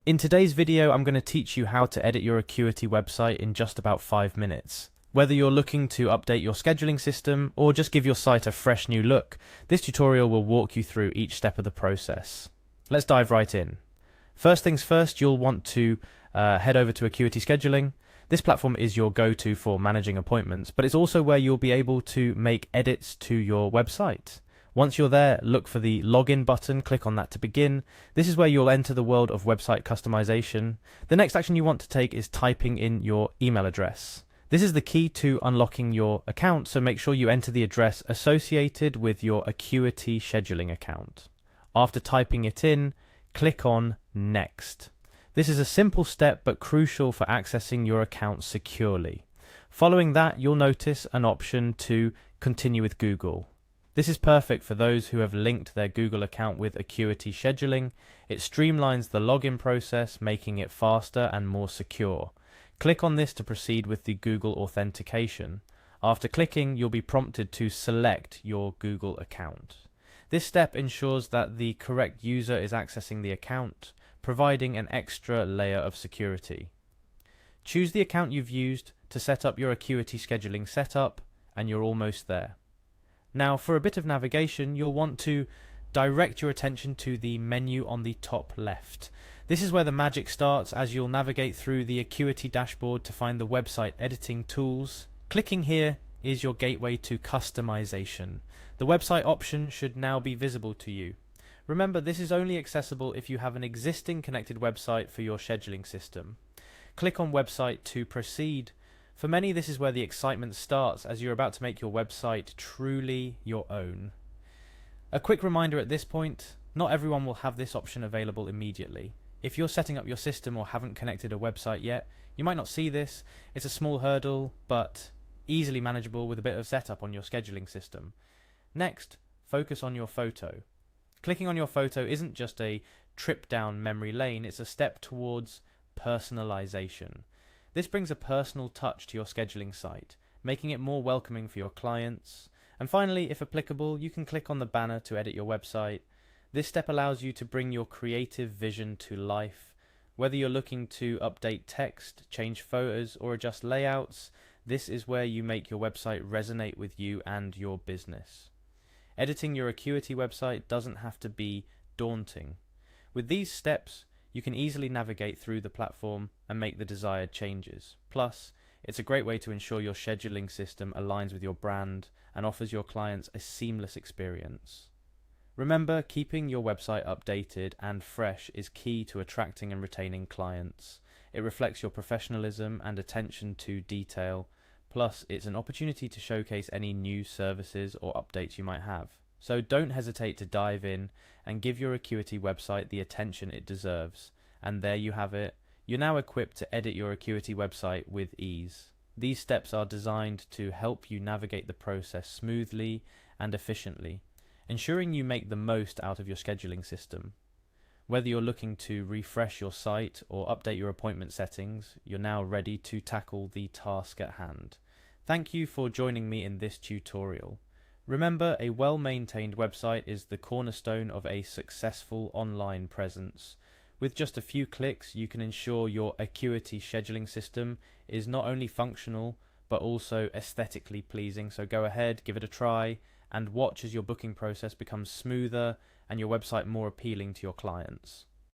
In today's video, I'm going to teach you how to edit your Acuity website in just about 5 minutes. Whether you're looking to update your scheduling system or just give your site a fresh new look, this tutorial will walk you through each step of the process. Let's dive right in. First things first, you'll want to head over to Acuity Scheduling. This platform is your go-to for managing appointments, but it's also where you'll be able to make edits to your website. Once you're there, look for the login button, click on that to begin. This is where you'll enter the world of website customization. The next action you want to take is typing in your email address. This is the key to unlocking your account, so make sure you enter the address associated with your Acuity scheduling account. After typing it in, click on Next. This is a simple step but crucial for accessing your account securely. Following that, you'll notice an option to continue with Google. This is perfect for those who have linked their Google account with Acuity scheduling. It streamlines the login process, making it faster and more secure. Click on this to proceed with the Google authentication. After clicking, you'll be prompted to select your Google account. This step ensures that the correct user is accessing the account, providing an extra layer of security. Choose the account you've used to set up your Acuity scheduling setup, and you're almost there. Now, for a bit of navigation, you'll want to direct your attention to the menu on the top left. This is where the magic starts, as you'll navigate through the Acuity dashboard to find the website editing tools. Clicking here is your gateway to customization. The website option should now be visible to you. Remember, this is only accessible if you have an existing connected website for your scheduling system. Click on Website to proceed. For many, this is where the excitement starts, as you're about to make your website truly your own. A quick reminder at this point, not everyone will have this option available immediately. If you're setting up your system or haven't connected a website yet, you might not see this. It's a small hurdle, but easily manageable with a bit of setup on your scheduling system. Next, focus on your photo. Clicking on your photo isn't just a trip down memory lane, it's a step towards personalization. This brings a personal touch to your scheduling site, making it more welcoming for your clients. And finally, if applicable, you can click on the banner to edit your website. This step allows you to bring your creative vision to life. Whether you're looking to update text, change photos, or adjust layouts, this is where you make your website resonate with you and your business. Editing your Acuity website doesn't have to be daunting. With these steps, you can easily navigate through the platform and make the desired changes. Plus, it's a great way to ensure your scheduling system aligns with your brand and offers your clients a seamless experience. Remember, keeping your website updated and fresh is key to attracting and retaining clients. It reflects your professionalism and attention to detail. Plus, it's an opportunity to showcase any new services or updates you might have. So don't hesitate to dive in and give your Acuity website the attention it deserves. And there you have it. You're now equipped to edit your Acuity website with ease. These steps are designed to help you navigate the process smoothly and efficiently, ensuring you make the most out of your scheduling system. Whether you're looking to refresh your site or update your appointment settings, you're now ready to tackle the task at hand. Thank you for joining me in this tutorial. Remember, a well-maintained website is the cornerstone of a successful online presence. With just a few clicks, you can ensure your Acuity scheduling system is not only functional, but also aesthetically pleasing. So go ahead, give it a try, and watch as your booking process becomes smoother and your website more appealing to your clients.